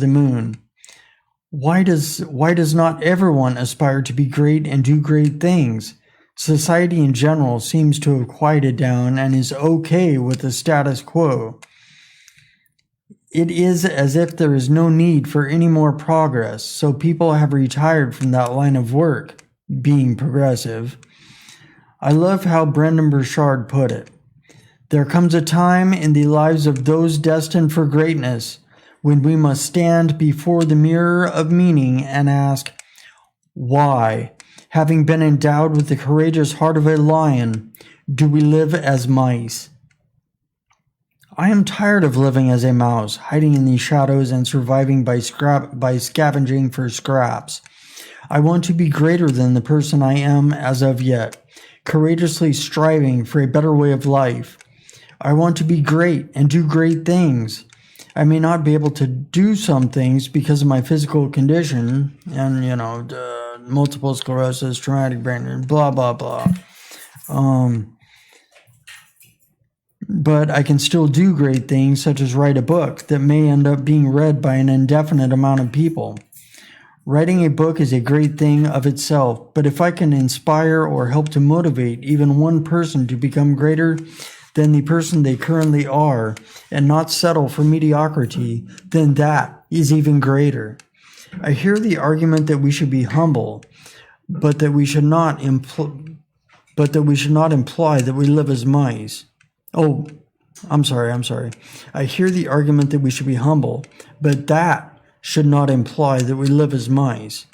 the moon. Why does not everyone aspire to be great and do great things? Society in general seems to have quieted down and is okay with the status quo. It is as if there is no need for any more progress, so people have retired from that line of work, being progressive. I love how Brendan Burchard put it. There comes a time in the lives of those destined for greatness when we must stand before the mirror of meaning and ask, why, having been endowed with the courageous heart of a lion, do we live as mice? I am tired of living as a mouse, hiding in the shadows and surviving by scavenging for scraps. I want to be greater than the person I am as of yet, courageously striving for a better way of life. I want to be great and do great things. I may not be able to do some things because of my physical condition and, multiple sclerosis, traumatic brain injury, blah, blah, blah. But I can still do great things, such as write a book that may end up being read by an indefinite amount of people. Writing a book is a great thing of itself, but if I can inspire or help to motivate even one person to become greater than the person they currently are and not settle for mediocrity, then that is even greater. I hear the argument that we should be humble, but that we should not imply that we live as mice. Oh, I'm sorry. I hear the argument that we should be humble, but that should not imply that we live as mice.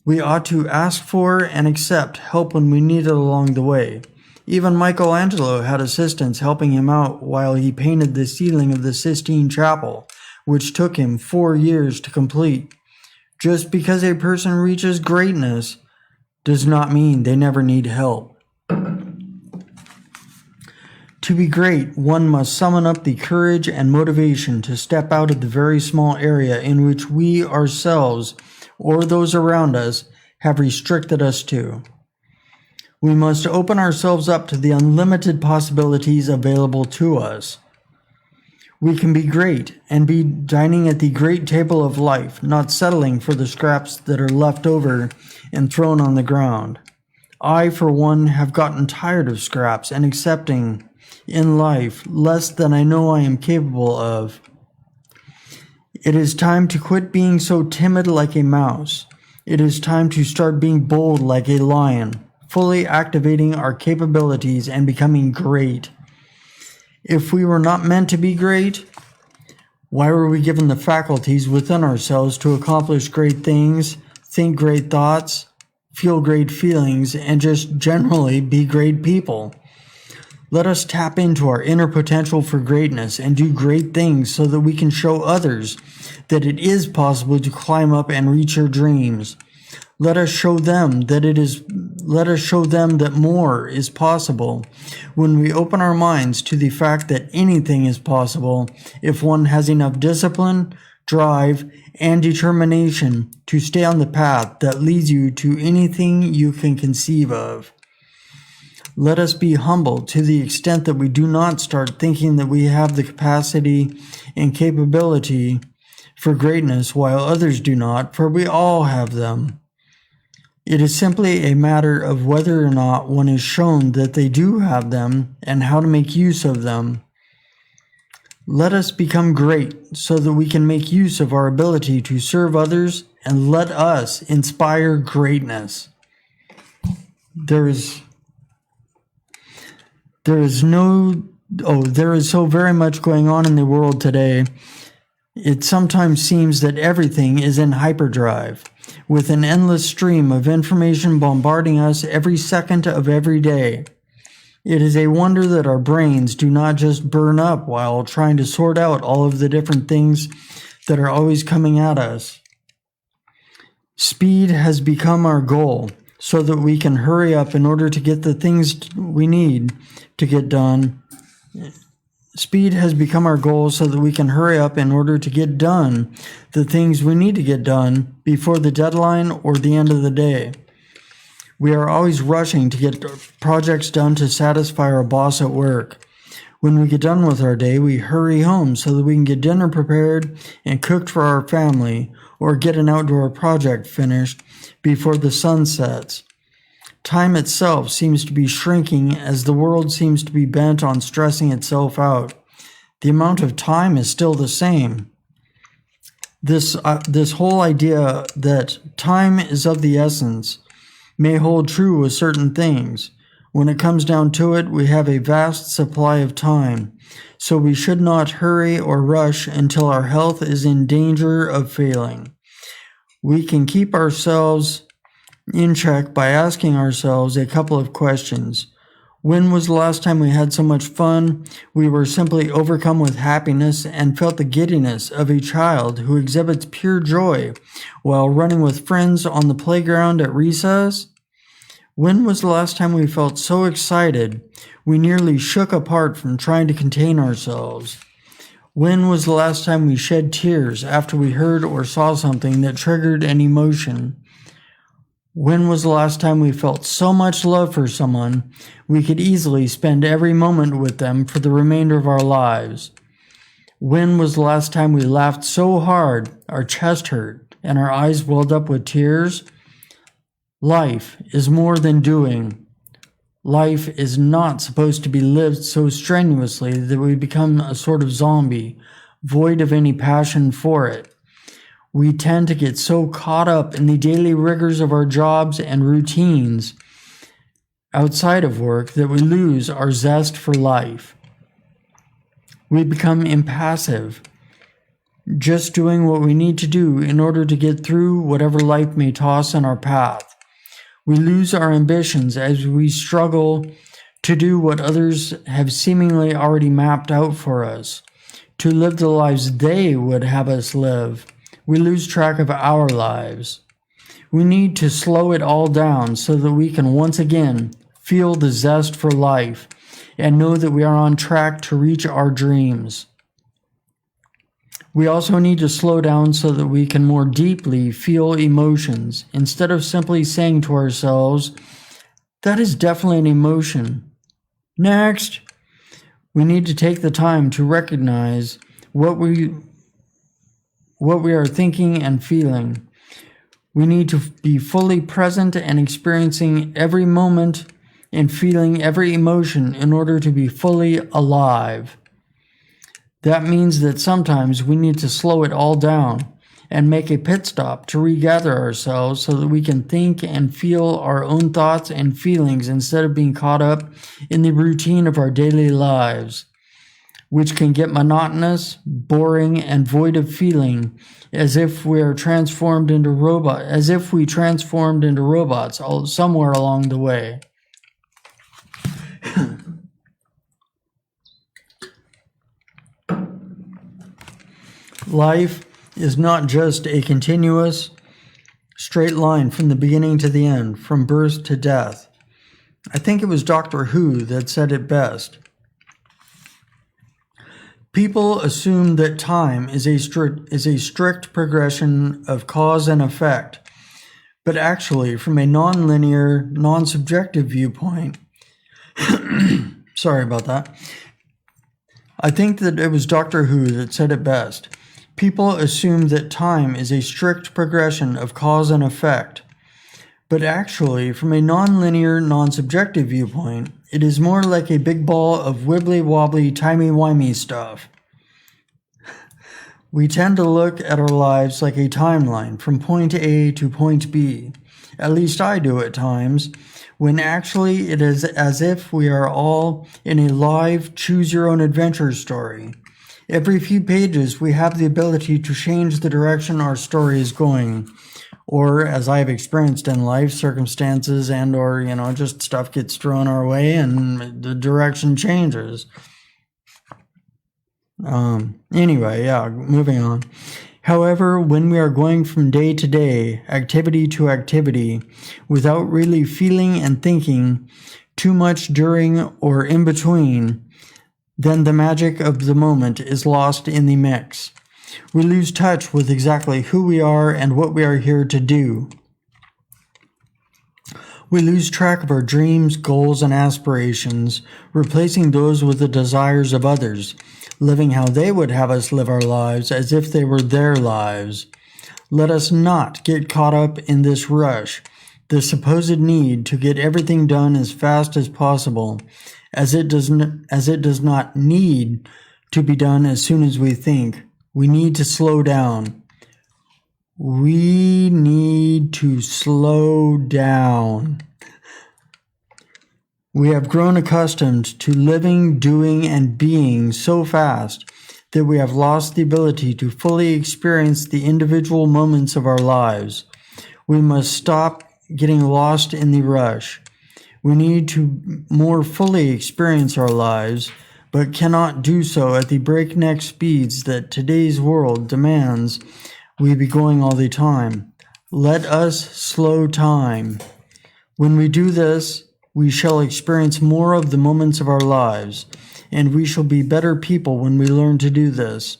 We ought to ask for and accept help when we need it along the way. Even Michelangelo had assistants helping him out while he painted the ceiling of the Sistine Chapel, which took him 4 years to complete. Just because a person reaches greatness does not mean they never need help. To be great, one must summon up the courage and motivation to step out of the very small area in which we ourselves or those around us have restricted us to. We must open ourselves up to the unlimited possibilities available to us. We can be great and be dining at the great table of life, not settling for the scraps that are left over and thrown on the ground. I, for one, have gotten tired of scraps and accepting in life less than I know I am capable of. It is time to quit being so timid like a mouse. It is time to start being bold like a lion, fully activating our capabilities and becoming great. If we were not meant to be great, why were we given the faculties within ourselves to accomplish great things, think great thoughts, feel great feelings, and just generally be great people? Let us tap into our inner potential for greatness and do great things so that we can show others that it is possible to climb up and reach your dreams. Let us show them that more is possible when we open our minds to the fact that anything is possible if one has enough discipline, drive, and determination to stay on the path that leads you to anything you can conceive of. Let us be humble to the extent that we do not start thinking that we have the capacity and capability for greatness while others do not, for we all have them. It is simply a matter of whether or not one is shown that they do have them and how to make use of them. Let us become great so that we can make use of our ability to serve others, and let us inspire greatness. There is so very much going on in the world today. It sometimes seems that everything is in hyperdrive, with an endless stream of information bombarding us every second of every day. It is a wonder that our brains do not just burn up while trying to sort out all of the different things that are always coming at us. Speed has become our goal, so that we can hurry up in order to get the things we need to get done. Speed has become our goal so that we can hurry up in order to get done the things we need to get done before the deadline or the end of the day. We are always rushing to get projects done to satisfy our boss at work. When we get done with our day, we hurry home so that we can get dinner prepared and cooked for our family, or get an outdoor project finished before the sun sets. Time itself seems to be shrinking as the world seems to be bent on stressing itself out. The amount of time is still the same. This whole idea that time is of the essence may hold true with certain things. When it comes down to it, we have a vast supply of time, so we should not hurry or rush until our health is in danger of failing. We can keep ourselves in check by asking ourselves a couple of questions. When was the last time we had so much fun we were simply overcome with happiness and felt the giddiness of a child who exhibits pure joy while running with friends on the playground at recess? When was the last time we felt so excited we nearly shook apart from trying to contain ourselves? When was the last time we shed tears after we heard or saw something that triggered an emotion? When was the last time we felt so much love for someone we could easily spend every moment with them for the remainder of our lives? When was the last time we laughed so hard our chest hurt and our eyes welled up with tears? Life is more than doing. Life is not supposed to be lived so strenuously that we become a sort of zombie, void of any passion for it. We tend to get so caught up in the daily rigors of our jobs and routines outside of work that we lose our zest for life. We become impassive, just doing what we need to do in order to get through whatever life may toss in our path. We lose our ambitions as we struggle to do what others have seemingly already mapped out for us, to live the lives they would have us live. We lose track of our lives. We need to slow it all down so that we can once again feel the zest for life and know that we are on track to reach our dreams. We also need to slow down so that we can more deeply feel emotions instead of simply saying to ourselves, "That is definitely an emotion. Next." We need to take the time to recognize what we are thinking and feeling. We need to be fully present and experiencing every moment and feeling every emotion in order to be fully alive. That means that sometimes we need to slow it all down and make a pit stop to regather ourselves so that we can think and feel our own thoughts and feelings instead of being caught up in the routine of our daily lives, which can get monotonous, boring, and void of feeling, as if we transformed into robots somewhere along the way. Life is not just a continuous, straight line from the beginning to the end, from birth to death. I think it was Doctor Who that said it best. People assume that time is a strict progression of cause and effect, but actually, from a non-linear, non-subjective viewpoint, sorry about that. I think that it was Doctor Who that said it best. People assume that time is a strict progression of cause and effect, but actually, from a non-linear, non-subjective viewpoint, it is more like a big ball of wibbly-wobbly, timey-wimey stuff. We tend to look at our lives like a timeline from point A to point B. At least I do at times, when actually it is as if we are all in a live choose-your-own-adventure story. Every few pages, we have the ability to change the direction our story is going. Or, as I've experienced in life, circumstances and or, just stuff gets thrown our way and the direction changes. Anyway, moving on. However, when we are going from day to day, activity to activity, without really feeling and thinking too much during or in between, then the magic of the moment is lost in the mix. We lose touch with exactly who we are and what we are here to do. We lose track of our dreams, goals, and aspirations, replacing those with the desires of others, living how they would have us live our lives as if they were their lives. Let us not get caught up in this rush, the supposed need to get everything done as fast as possible, as it does not need to be done as soon as we think. We need to slow down. We need to slow down. We have grown accustomed to living, doing, and being so fast that we have lost the ability to fully experience the individual moments of our lives. We must stop getting lost in the rush. We need to more fully experience our lives, but cannot do so at the breakneck speeds that today's world demands we be going all the time. Let us slow time. When we do this, we shall experience more of the moments of our lives, and we shall be better people when we learn to do this.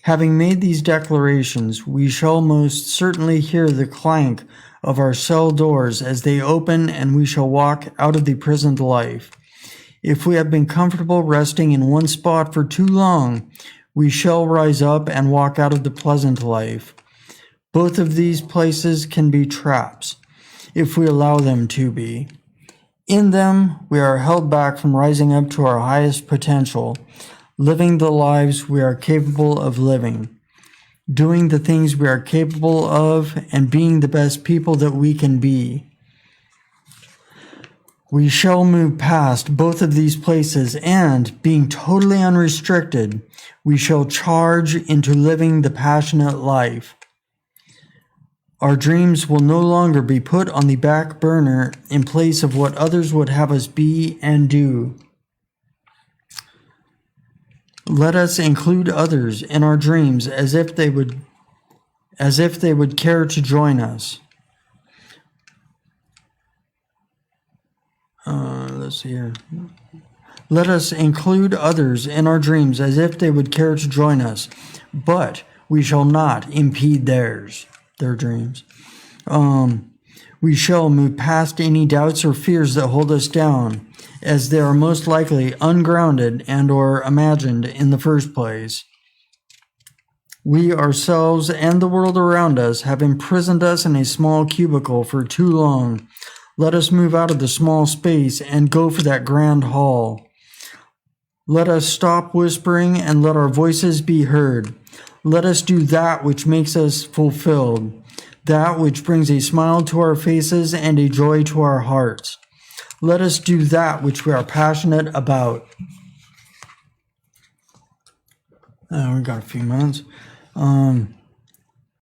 Having made these declarations, we shall most certainly hear the clank of our cell doors as they open, and we shall walk out of the present life. If we have been comfortable resting in one spot for too long, we shall rise up and walk out of the pleasant life. Both of these places can be traps, if we allow them to be. In them, we are held back from rising up to our highest potential, living the lives we are capable of living, doing the things we are capable of, and being the best people that we can be. We shall move past both of these places and, being totally unrestricted, we shall charge into living the passionate life. Our dreams will no longer be put on the back burner in place of what others would have us be and do. Let us include others in our dreams as if they would care to join us. Let's see here. Let us include others in our dreams as if they would care to join us, but we shall not impede their dreams. We shall move past any doubts or fears that hold us down, as they are most likely ungrounded and or imagined in the first place. We ourselves and the world around us have imprisoned us in a small cubicle for too long. Let us move out of the small space and go for that grand hall. Let us stop whispering and let our voices be heard. Let us do that which makes us fulfilled, that which brings a smile to our faces and a joy to our hearts. Let us do that which we are passionate about. We got a few minutes.